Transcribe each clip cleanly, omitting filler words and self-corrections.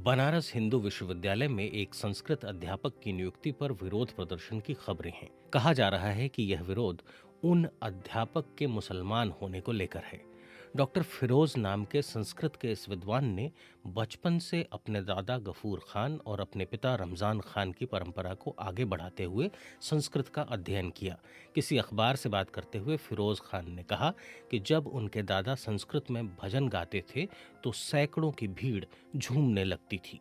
बनारस हिंदू विश्वविद्यालय में एक संस्कृत अध्यापक की नियुक्ति पर विरोध प्रदर्शन की खबरें हैं। कहा जा रहा है कि यह विरोध उन अध्यापक के मुसलमान होने को लेकर है। डॉक्टर फिरोज नाम के संस्कृत के इस विद्वान ने बचपन से अपने दादा गफूर खान और अपने पिता रमजान खान की परंपरा को आगे बढ़ाते हुए संस्कृत का अध्ययन किया। किसी अखबार से बात करते हुए फिरोज खान ने कहा कि जब उनके दादा संस्कृत में भजन गाते थे तो सैकड़ों की भीड़ झूमने लगती थी।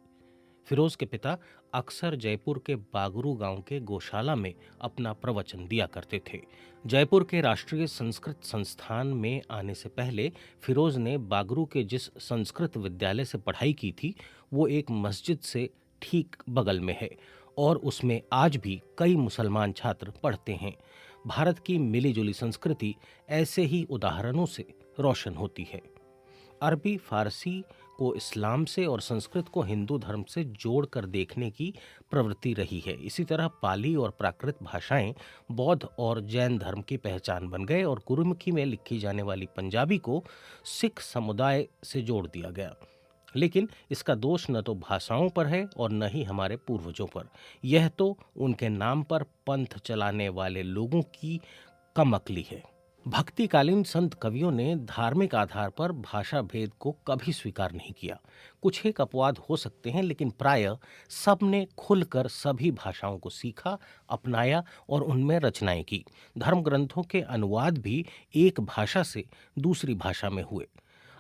फिरोज के पिता अक्सर जयपुर के बागरू गांव के गौशाला में अपना प्रवचन दिया करते थे। जयपुर के राष्ट्रीय संस्कृत संस्थान में आने से पहले फिरोज ने बागरू के जिस संस्कृत विद्यालय से पढ़ाई की थी वो एक मस्जिद से ठीक बगल में है और उसमें आज भी कई मुसलमान छात्र पढ़ते हैं। भारत की मिलीजुली संस्कृति ऐसे ही उदाहरणों से रोशन होती है। अरबी फारसी को इस्लाम से और संस्कृत को हिंदू धर्म से जोड़कर देखने की प्रवृत्ति रही है। इसी तरह पाली और प्राकृत भाषाएं बौद्ध और जैन धर्म की पहचान बन गए और गुरुमुखी में लिखी जाने वाली पंजाबी को सिख समुदाय से जोड़ दिया गया। लेकिन इसका दोष न तो भाषाओं पर है और न ही हमारे पूर्वजों पर। यह तो उनके नाम पर पंथ चलाने वाले लोगों की कमअक्ली है। भक्तिकालीन संत कवियों ने धार्मिक आधार पर भाषा भेद को कभी स्वीकार नहीं किया। कुछ एक अपवाद हो सकते हैं, लेकिन प्रायः सबने खुलकर सभी भाषाओं को सीखा, अपनाया और उनमें रचनाएं की। धर्म ग्रंथों के अनुवाद भी एक भाषा से दूसरी भाषा में हुए।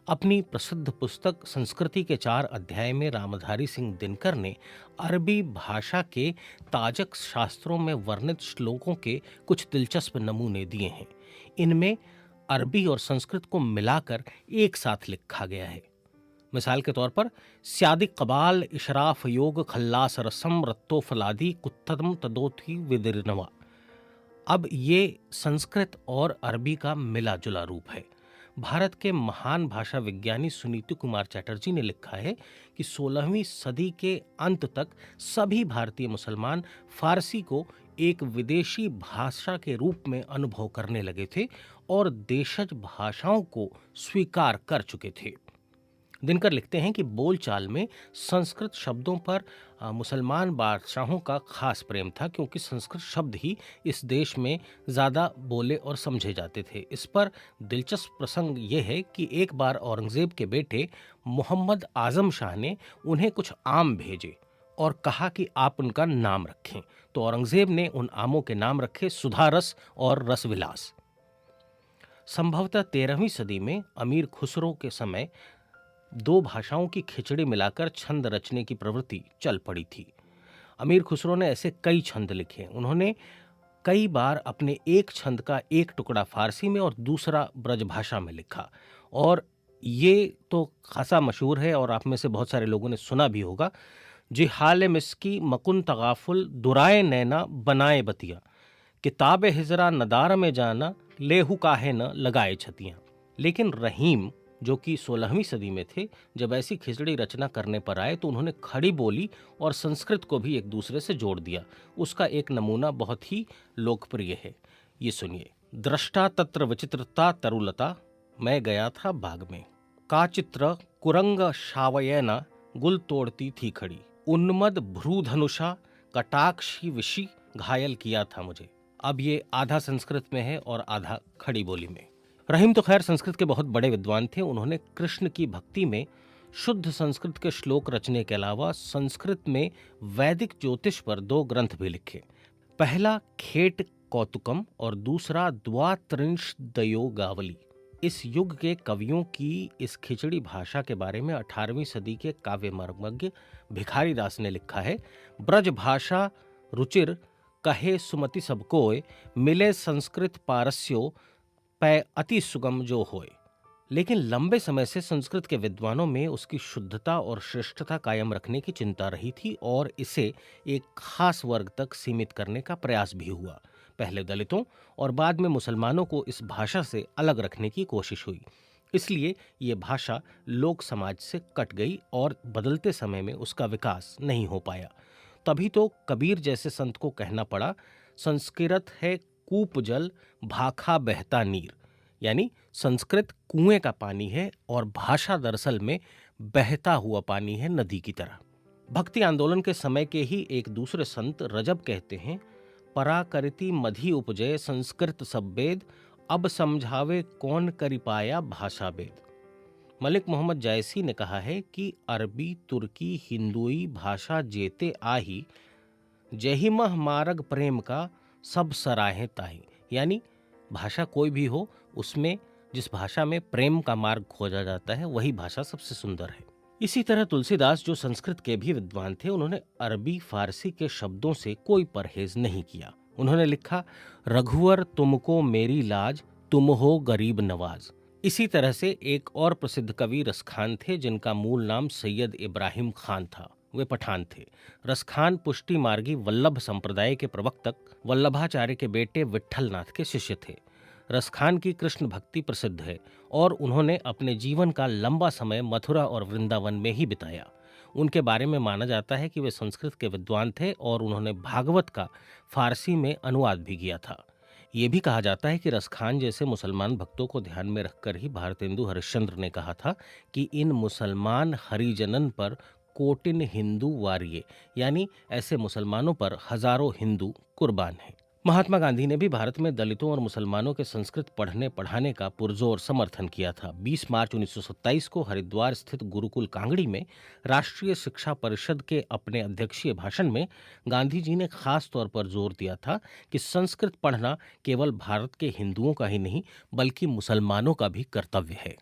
अपनी प्रसिद्ध पुस्तक संस्कृति के 4 अध्याय में रामधारी सिंह दिनकर ने अरबी भाषा के ताजक शास्त्रों में वर्णित श्लोकों के कुछ दिलचस्प नमूने दिए हैं। इनमें अरबी और संस्कृत को मिलाकर एक साथ लिखा गया है। मिसाल के तौर पर स्यादिक कबाल इशराफ योग खल्लास रसम रत्तो फलादी कुत्तम तदोथी विदिरनवा। अब ये संस्कृत और अरबी का मिला जुला रूप है। भारत के महान भाषा विज्ञानी सुनीति कुमार चटर्जी ने लिखा है कि 16वीं सदी के अंत तक सभी भारतीय मुसलमान फारसी को एक विदेशी भाषा के रूप में अनुभव करने लगे थे और देशज भाषाओं को स्वीकार कर चुके थे। दिनकर लिखते हैं कि बोलचाल में संस्कृत शब्दों पर मुसलमान बादशाहों का खास प्रेम था, क्योंकि संस्कृत शब्द ही इस देश में ज़्यादा बोले और समझे जाते थे। इस पर दिलचस्प प्रसंग ये है कि एक बार औरंगज़ेब के बेटे मोहम्मद आज़म शाह ने उन्हें कुछ आम भेजे और कहा कि आप उनका नाम रखें। तो औरंगज़ेब ने उन आमों के नाम रखे सुधारस और रसविलास। संभवतः 13वीं सदी में अमीर खुसरो के समय 2 भाषाओं की खिचड़ी मिलाकर छंद रचने की प्रवृत्ति चल पड़ी थी। अमीर खुसरो ने ऐसे कई छंद लिखे। उन्होंने कई बार अपने एक छंद का एक टुकड़ा फारसी में और दूसरा ब्रजभाषा में लिखा और ये तो खासा मशहूर है और आप में से बहुत सारे लोगों ने सुना भी होगा। जी हाल मिस्की मकुन तगाफुल दुराए नैना बनाए बतिया, किताब हिजरा नदार में जाना लेहू काहे न लगाए छतियाँ। लेकिन रहीम जो कि 16वीं सदी में थे, जब ऐसी खिचड़ी रचना करने पर आए तो उन्होंने खड़ी बोली और संस्कृत को भी एक दूसरे से जोड़ दिया। उसका एक नमूना बहुत ही लोकप्रिय है, ये सुनिए। दृष्टा तत्र विचित्रता तरुलता, मैं गया था बाग में, का चित्र कुरंग शावयना गुल तोड़ती थी खड़ी, उन्मद भ्रूधनुषा कटाक्षी विशी घायल किया था मुझे। अब ये आधा संस्कृत में है और आधा खड़ी बोली में। रहीम तो खैर संस्कृत के बहुत बड़े विद्वान थे। उन्होंने कृष्ण की भक्ति में शुद्ध संस्कृत के श्लोक रचने के अलावा संस्कृत में वैदिक ज्योतिष पर 2 ग्रंथ भी लिखे। पहला खेट कौतुकम और दूसरा द्वात्रिंश दयोगावली। इस युग के कवियों की इस खिचड़ी भाषा के बारे में 18वीं सदी के काव्य मर्मज्ञ भिखारी दास ने लिखा है, ब्रज भाषा रुचिर कहे सुमति सबकोय, मिले संस्कृत पारस्यो पै अति सुगम जो होए। लेकिन लंबे समय से संस्कृत के विद्वानों में उसकी शुद्धता और श्रेष्ठता कायम रखने की चिंता रही थी और इसे एक खास वर्ग तक सीमित करने का प्रयास भी हुआ। पहले दलितों और बाद में मुसलमानों को इस भाषा से अलग रखने की कोशिश हुई। इसलिए ये भाषा लोक समाज से कट गई और बदलते समय में उसका विकास नहीं हो पाया। तभी तो कबीर जैसे संत को कहना पड़ा, संस्कृत है कूप जल भाखा बहता नीर, यानी संस्कृत कुएं का पानी है और भाषा दरअसल में बहता हुआ पानी है नदी की तरह। भक्ति आंदोलन के समय के ही एक दूसरे संत रजब कहते हैं, पराकरिति मधि उपजय संस्कृत सब वेद, अब समझावे कौन करि पाया भाषा भेद। मलिक मोहम्मद जायसी ने कहा है कि अरबी, तुर्की, हिंदुई भाषा जेते आही, जही मह मार्ग प्रेम का सब सराहे ताही। यानी भाषा कोई भी हो, उसमें जिस भाषा में प्रेम का मार्ग खोजा जाता है वही भाषा सबसे सुंदर है। इसी तरह तुलसीदास, जो संस्कृत के भी विद्वान थे, उन्होंने अरबी फारसी के शब्दों से कोई परहेज नहीं किया। उन्होंने लिखा, रघुवर तुमको मेरी लाज, तुम हो गरीब नवाज। इसी तरह से एक और प्रसिद्ध कवि रसखान थे, जिनका मूल नाम सैयद इब्राहिम खान था। वे पठान थे। रसखान पुष्टि मार्गी वल्लभ संप्रदाय के प्रवक्तक वल्लभाचार्य के बेटे विट्ठलनाथ के शिष्य थे। रसखान की कृष्ण भक्ति प्रसिद्ध है और उन्होंने अपने जीवन का लंबा समय मथुरा और वृंदावन में ही बिताया। उनके बारे में माना जाता है कि वे संस्कृत के विद्वान थे और उन्होंने भागवत का फारसी में अनुवाद भी किया था। ये भी कहा जाता है कि रसखान जैसे मुसलमान भक्तों को ध्यान में रखकर ही भारतेंदु हरिश्चंद्र ने कहा था कि इन मुसलमान हरिजनन पर कोटिन हिंदू वारिये, यानी ऐसे मुसलमानों पर हजारों हिंदू कुर्बान हैं। महात्मा गांधी ने भी भारत में दलितों और मुसलमानों के संस्कृत पढ़ने पढ़ाने का पुरजोर समर्थन किया था। 20 मार्च 1927 को हरिद्वार स्थित गुरुकुल कांगड़ी में राष्ट्रीय शिक्षा परिषद के अपने अध्यक्षीय भाषण में गांधी जी ने खास तौर पर जोर दिया था कि संस्कृत पढ़ना केवल भारत के हिंदुओं का ही नहीं बल्कि मुसलमानों का भी कर्तव्य है।